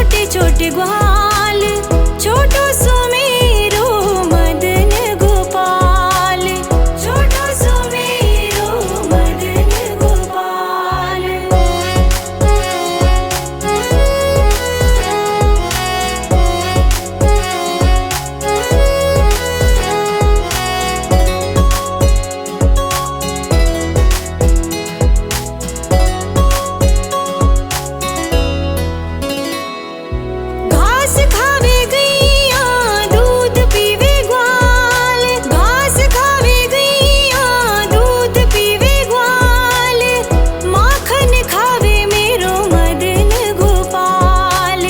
छोटे छोटे ग्वाल, छोटो सुमेरो मदन गोपाल, छोटो सुमेरो मदन गोपाल। घास खावे गैया दूध पीवे ग्वाल, घास खावे गैया दूध पीवे ग्वाल, माखन खावे मेरो मदन गोपाल,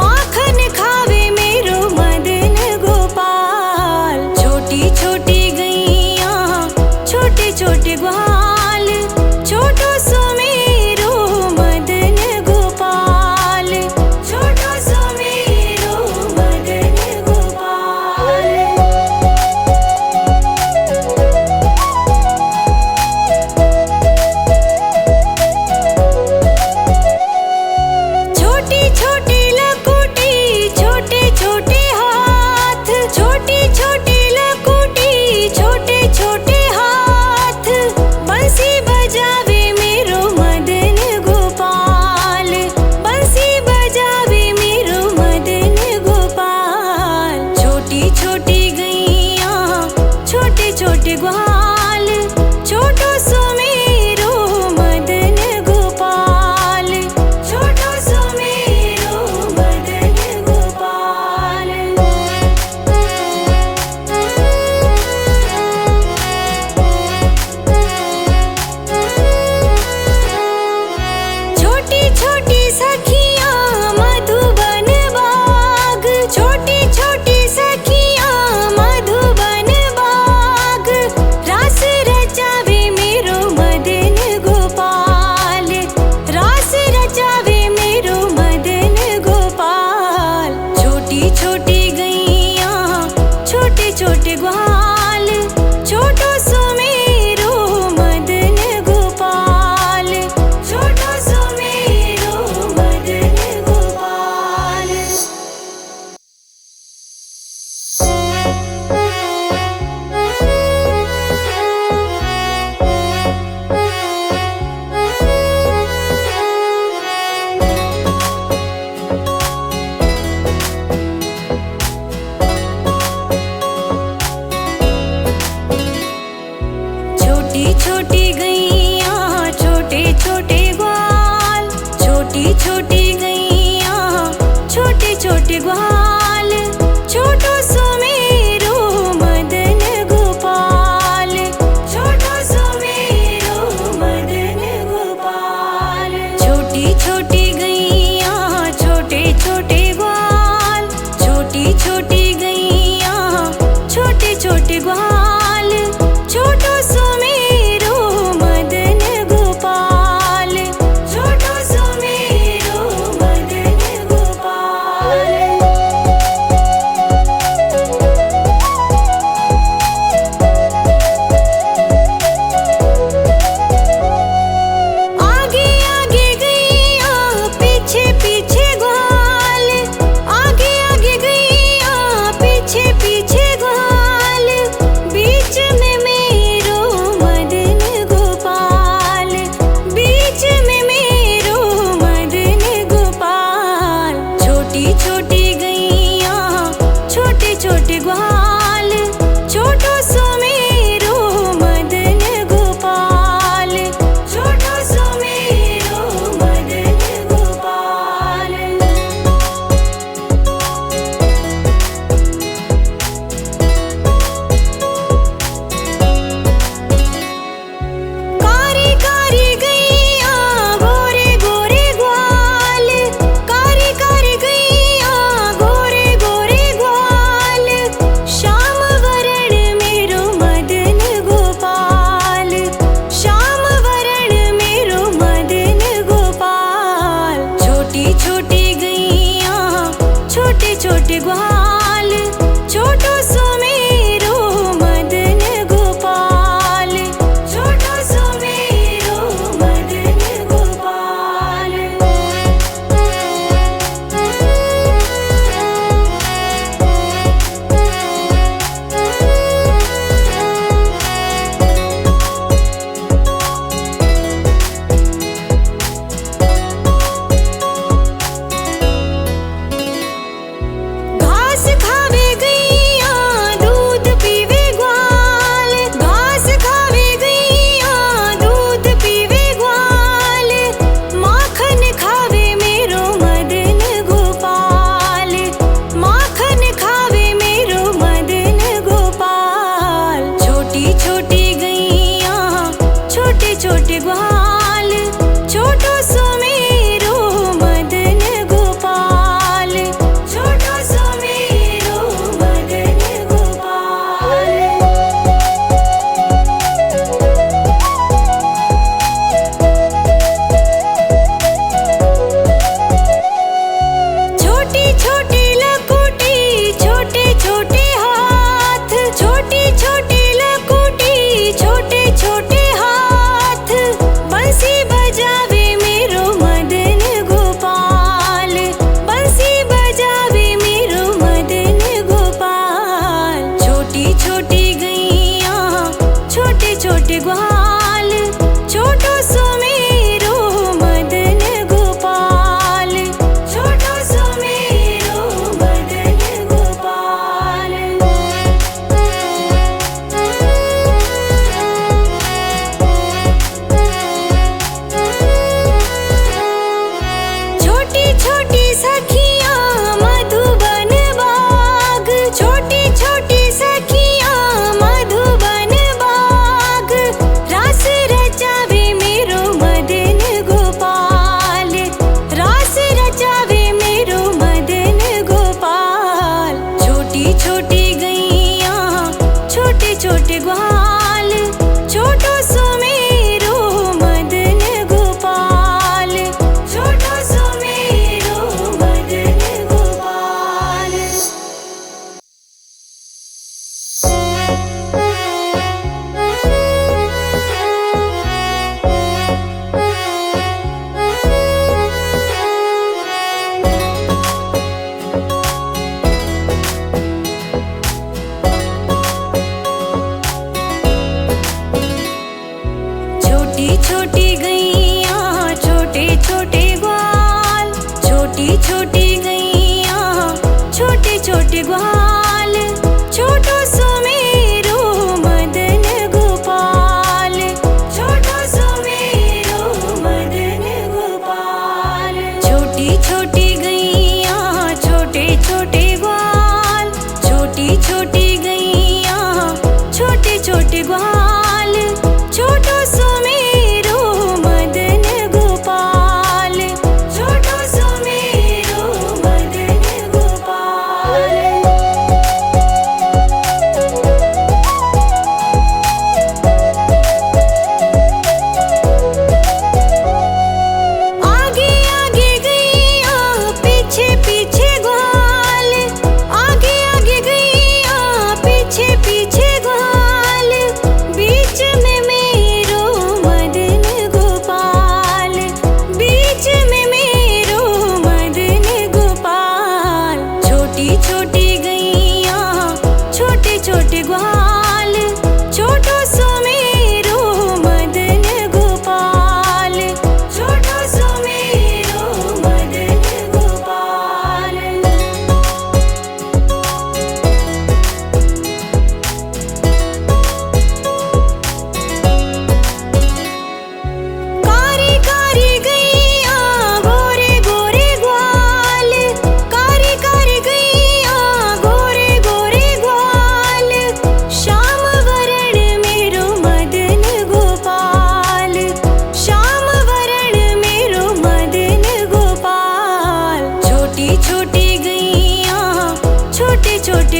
माखन खावे मेरो मदन गोपाल। छोटी छोटी गैया छोटे छोटे ग्वाल, छोटो सुमेरो मदन गोपाल, छोटो सुमेरो मदन गोपाल। छोटी छोटी लकुटी छोटे छोटे हाथ, छोटी छोटी लकुटी छोटे छोटे हाथ, बंसी बजावे मेरो मदन गोपाल, बंसी बजावे मेरो मदन गोपाल। छोटी छोटी गैया छोटे छोटे ग्वाल, छोटो सुमेरो मदन गोपाल, छोटो सुमेरो मदन गोपाल। छोटी छोटी सखियां मधुबन बाग, छोटी छोटी सखियां मधुबन बाग, रास रचावे मेरो मदन गोपाल, रास रचावे मेरो मदन गोपाल। छोटी छोटी गैया छोटे छोटे ग्वाल, छोटो सुमेरो मदन गोपाल, छोटो सुमेरो मदन गोपाल। छोटी छोटी गैया छोटे छोटे ग्वाल, छोटी छोटी गैया छोटे छोटे ग्वाल, छोटो सुमेरो मदन गोपाल, छोटो सुमेरो मदन गोपाल। छोटी छोटी गैया छोटे छोटे ग्वाल, छोटी छोटी गैया छोटे छोटे ग्वाल, छोटो सुमेरो मदन गोपाल, छोटो सुमेरो मदन गोपाल। आगे आगे गैया पीछे पीछे ग्वाल, आगे आगे गैया पीछे पीछे ग्वाल, बीच में मेरो मदन गोपाल, बीच में मेरो मदन गोपाल। छोटी छोटी गैया छोटे छोटे ग्वाल, छोटो सुमेरो मदन गोपाल, छोटो सुमेरो मदन गोपाल। कारी कारी गैया गोरे गोरे ग्वाल, कारी कारी गैया गोरे गोरे ग्वाल, श्याम वरण मेरो मदन गोपाल, श्याम वरण मेरो मदन गोपाल। छोटी छोटी गैया छोटे छोटे ग्वाल, छोटो सुमेरो मदन गोपाल, छोटो सुमेरो मदन गोपाल।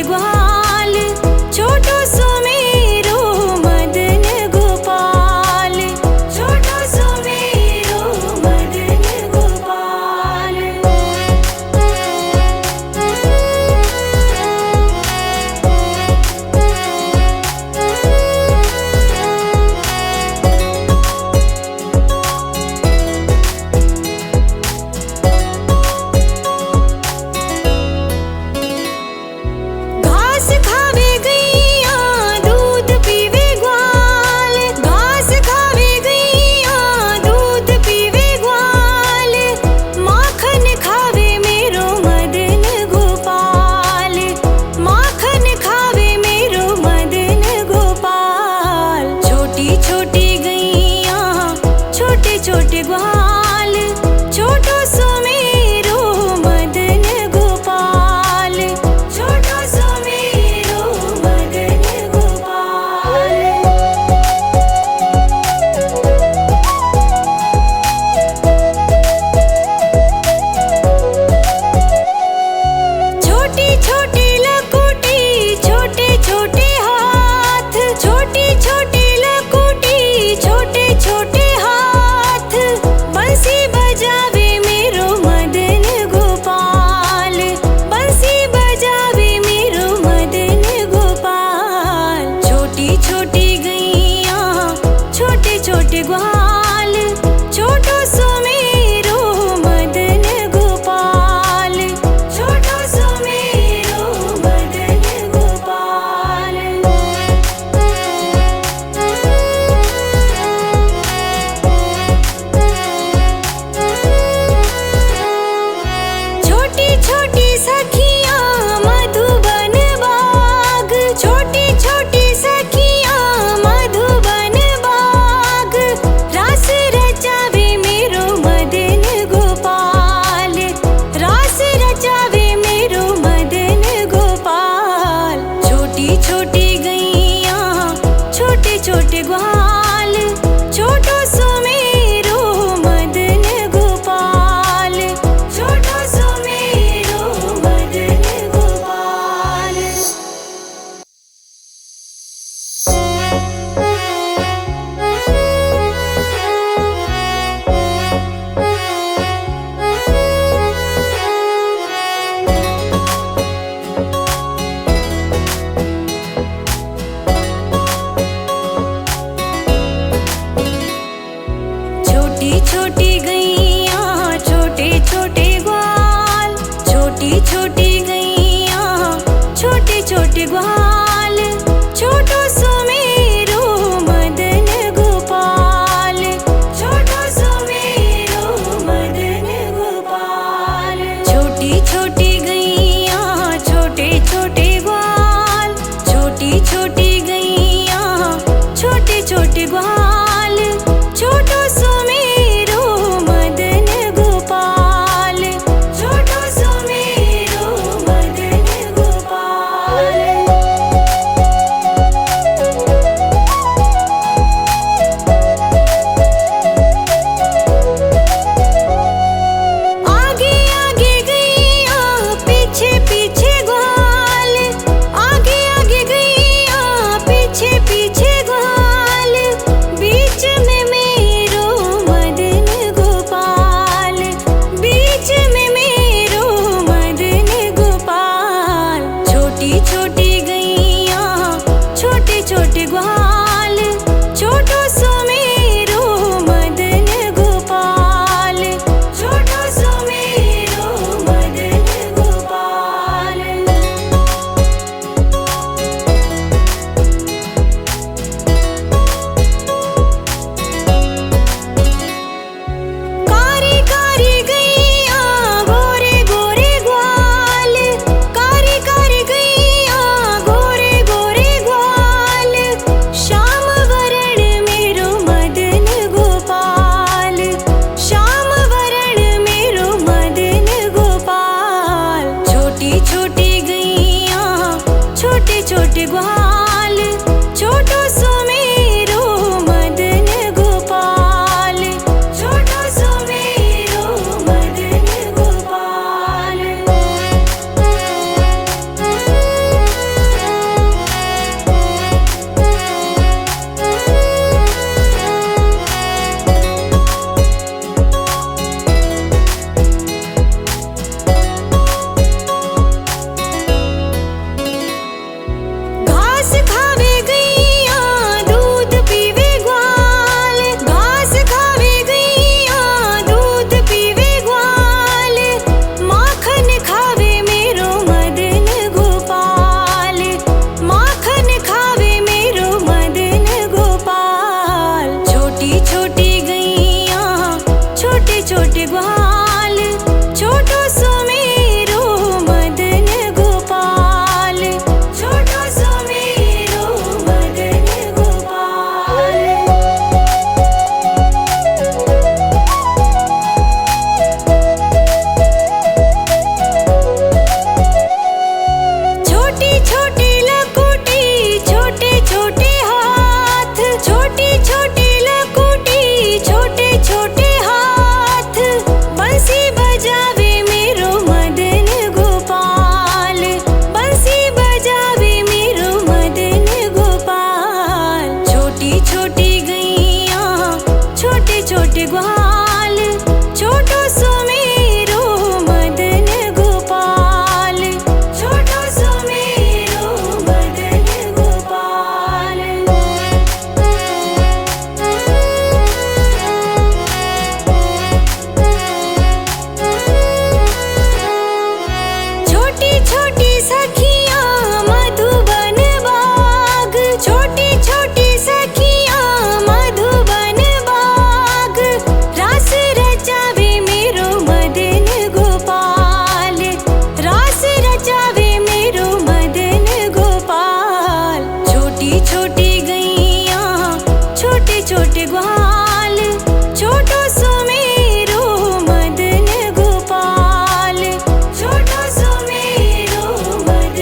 छोटे ग्वाल, छोटो सुमेरो मदन गोपाल, छोटो सुमेरो मदन गोपाल। घास खावे गैया दूध पीवे ग्वाल, घास खावे गैया दूध पीवे ग्वाल, माखन खावे मेरो मदन गोपाल, माखन खावे मेरो मदन गोपाल। छोटी छोटी गैया छोटे छोटे ग्वाल, छोटो सुमेरो मदन गोपाल, छोटो सुमेरो मदन गोपाल। छोटी छोटी लकुटी छोटे छोटे हाथ, छोटी छोटी लकुटी छोटे छोटे हाथ, बंसी बजावे मेरो मदन गोपाल, बंसी बजावे मेरो मदन गोपाल। छोटी छोटी गैया छोटे छोटे ग्वाल, छोटो सुमेरो मदन गोपाल, छोटो सुमेरो मदन गोपाल। छोटी छोटी सखियाँ मधुबन बाग, छोटी छोटी सखियाँ मधुबन बाग, रास रचावे मेरो मदन गोपाल, रास रचावे मेरो मदन गोपाल। छोटी छोटी गैया छोटे छोटे ग्वाल, छोटो सुमेरो मदन गोपाल, छोटो सुमेरो मदन गोपाल। छोटी छोटी गैया छोटे छोटे ग्वाल, छोटी छोटी गैया छोटे छोटे ग्वाल, छोटो सुमेरो मदन गोपाल, छोटो सुमेरो मदन गोपाल। छोटी छोटी गैया छोटे छोटे ग्वाल, छोटी छोटी गैया छोटे छोटे ग्वाल, छोटो सुमेरो मदन गोपाल, छोटो सुमेरो मदन गोपाल। आगे आगे गैया पीछे पीछे ग्वाल, आगे आगे गैया पीछे पीछे ग्वाल, बीच में मेरो मदन गोपाल, बीच में मेरो मदन गोपाल। छोटी छोटी गैया छोटे छोटे ग्वाल, छोटो सुमेरो मदन गोपाल, छोटो सुमेरो मदन गोपाल। कारी कारी गैया गोरे गोरे ग्वाल, कारी कारी गैया गोरे गोरे ग्वाल, श्याम वरण मेरो मदन गोपाल, श्याम वरण मेरो मदन गोपाल। छोटी छोटी गैया छोटे छोटे ग्वाल, छोटो सुमेरो मदन गोपाल, छोटो सुमेरो मदन गोपाल। छोटी सखियाँ मधुबन बाग, छोटी छोटी सखियाँ मधुबन बाग, रास रचावे मेरो मदन गोपाल, रास रचावे मेरो मदन गोपाल। छोटी छोटी गैया छोटे छोटे ग्वाल, छोटो सो मेरो मदन गोपाल, छोटो सो मेरो मदन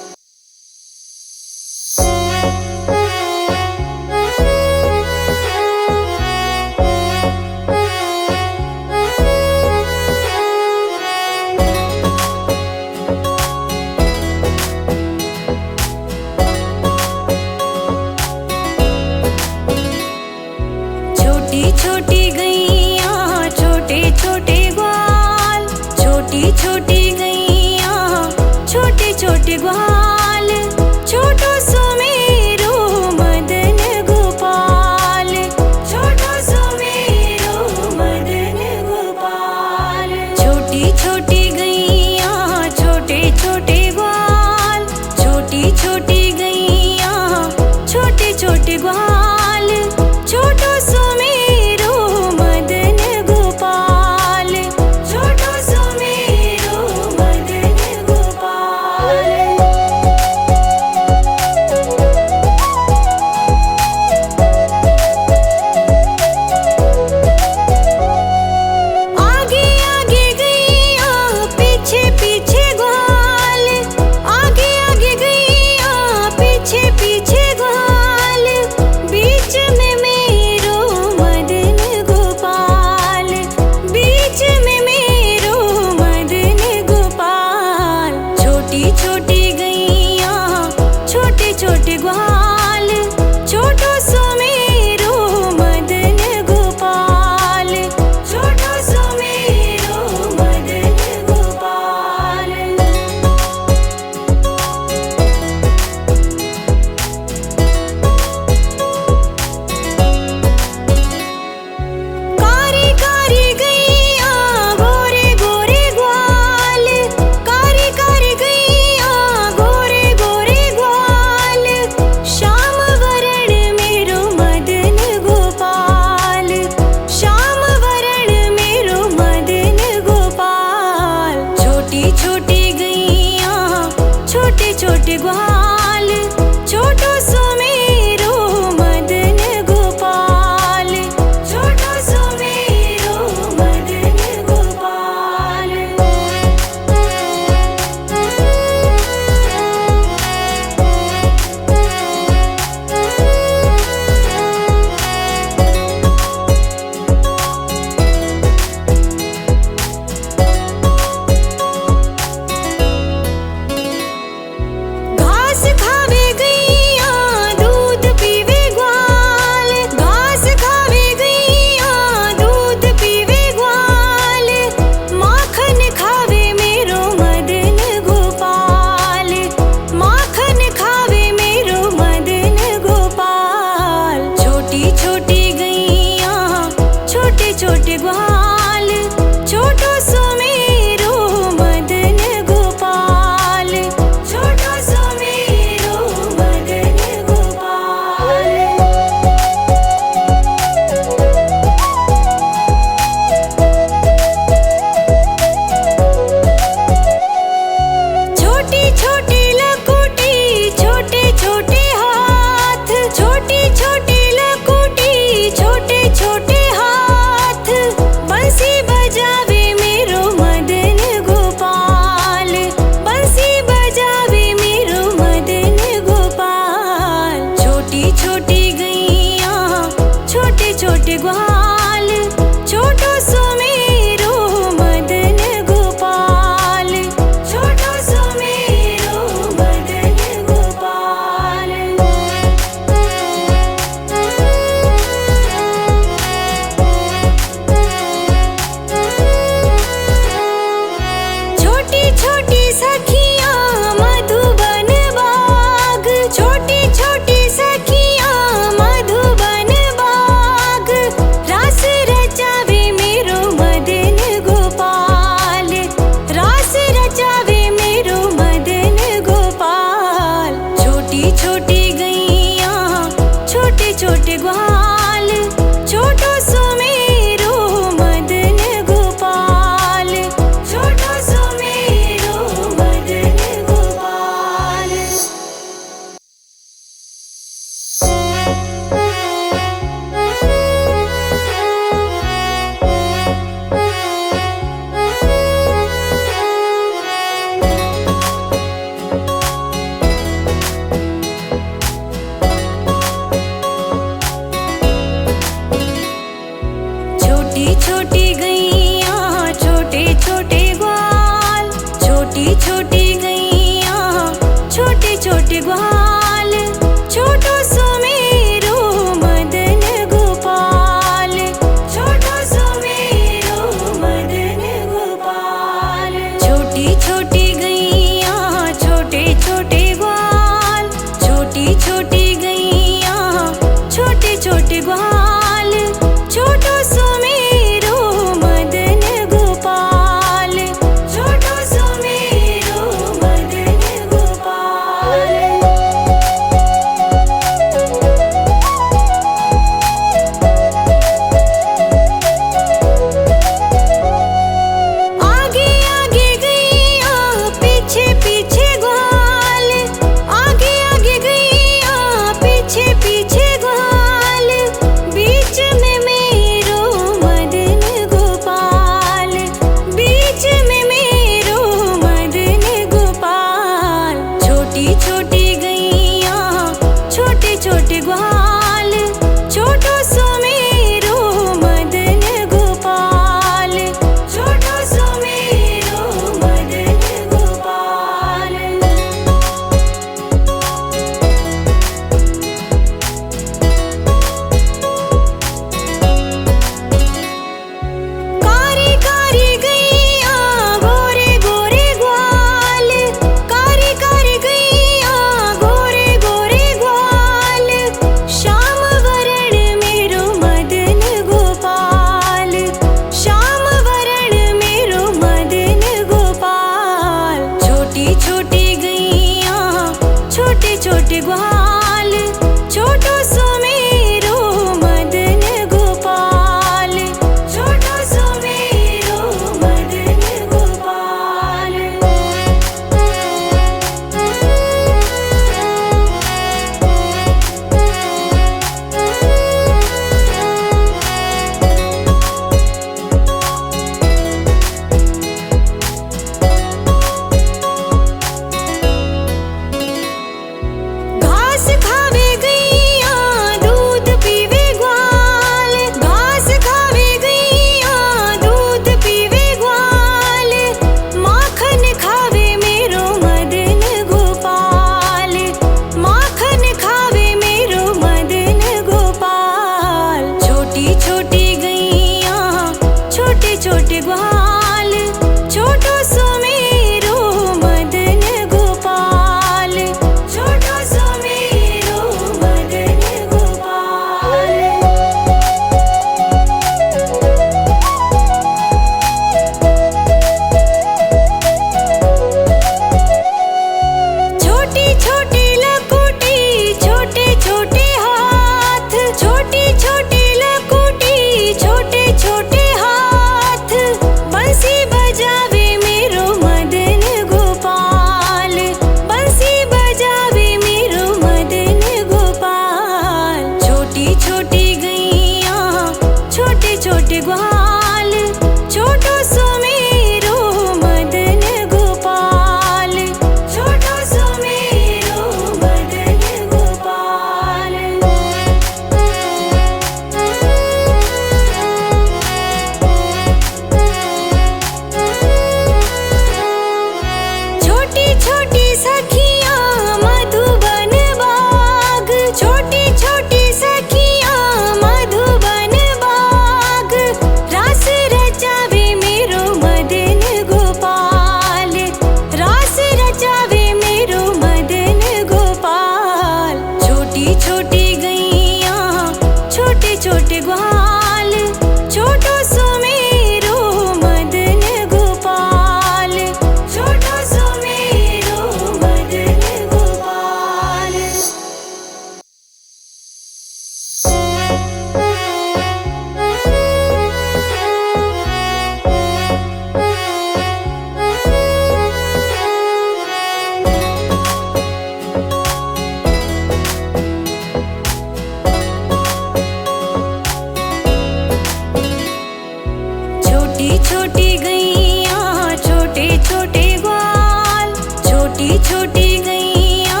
छोटी छोटी गैया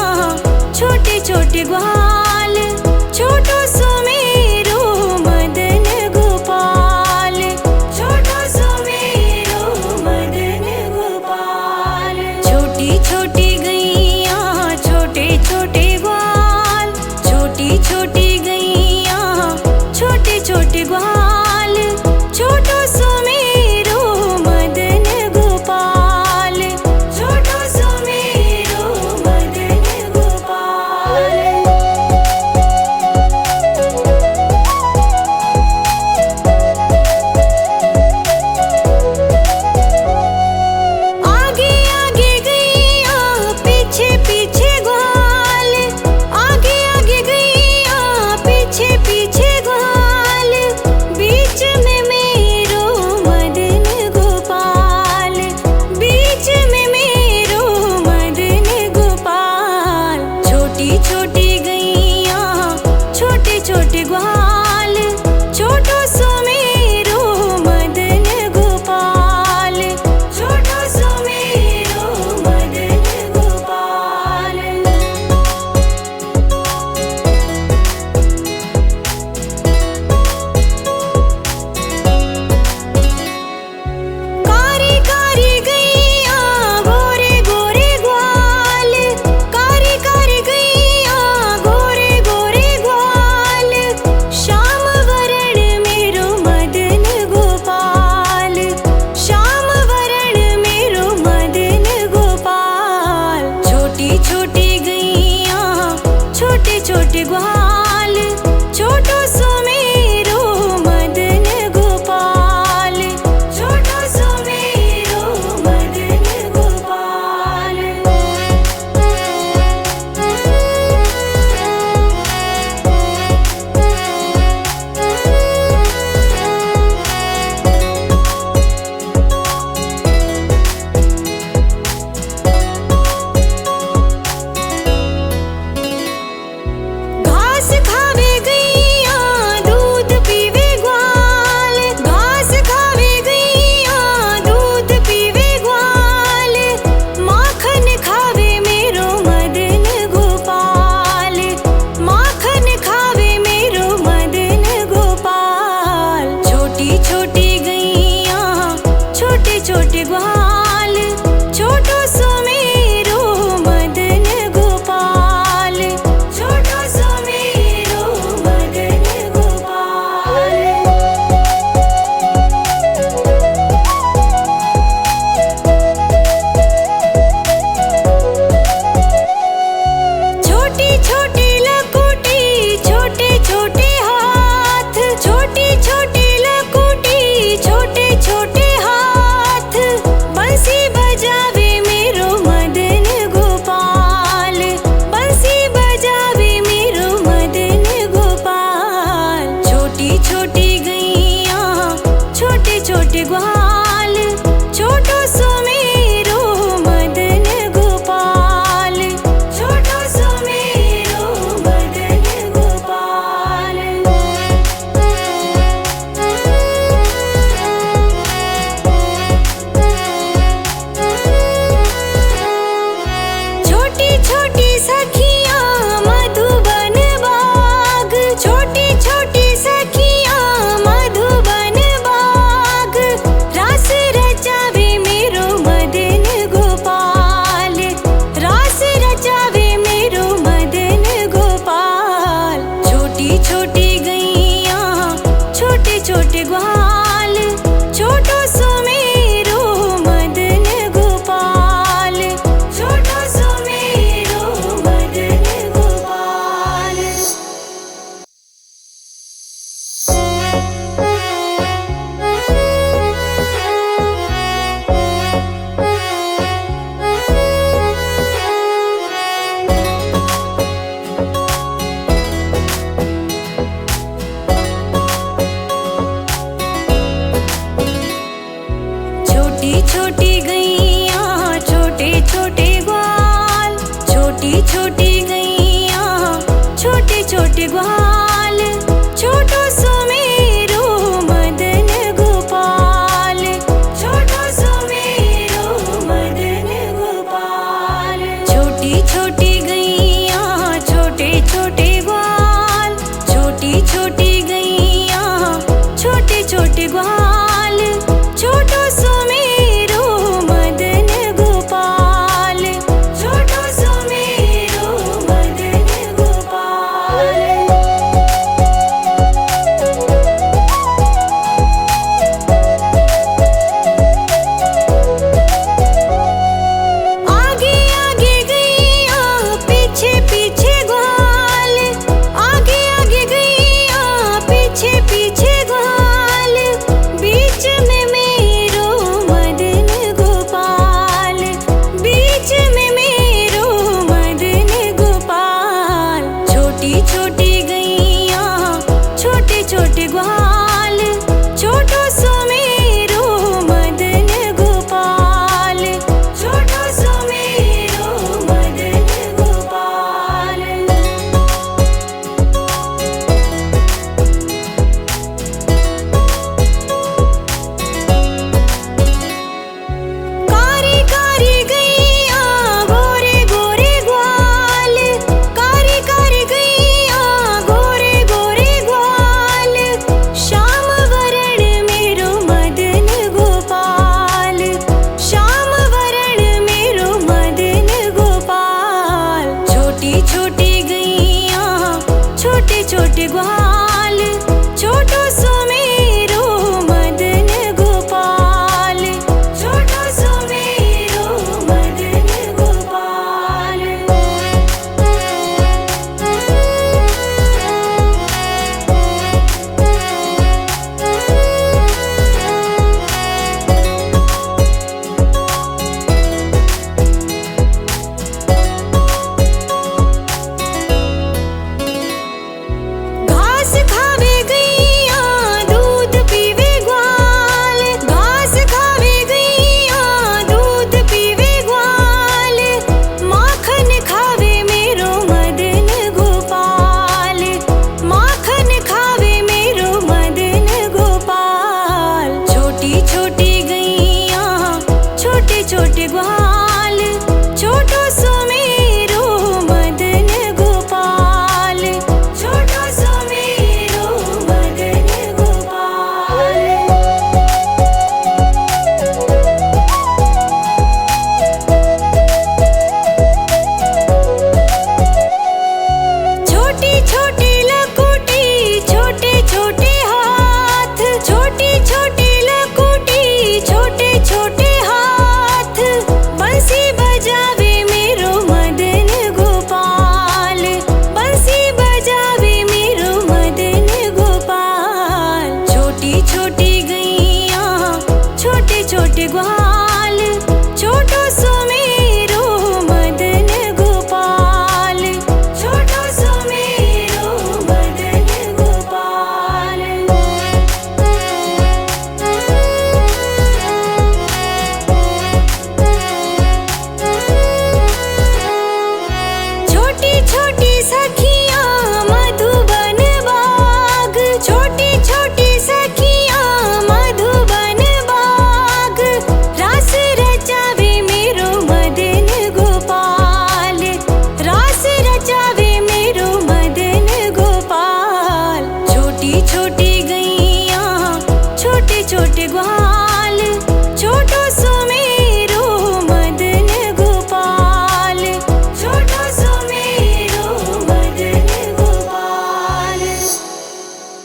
छोटे छोटे ग्वाल, छोटो सुमेरो मदन गोपाल, छोटो सुमेरो मदन गोपाल। छोटी छोटी गैया छोटे छोटे ग्वाल, छोटी छोटी गैया छोटे छोटे ग्वाल, छोटो सुमेरो मदन गोपाल, छोटो सुमेरो छोटे ग्वाल।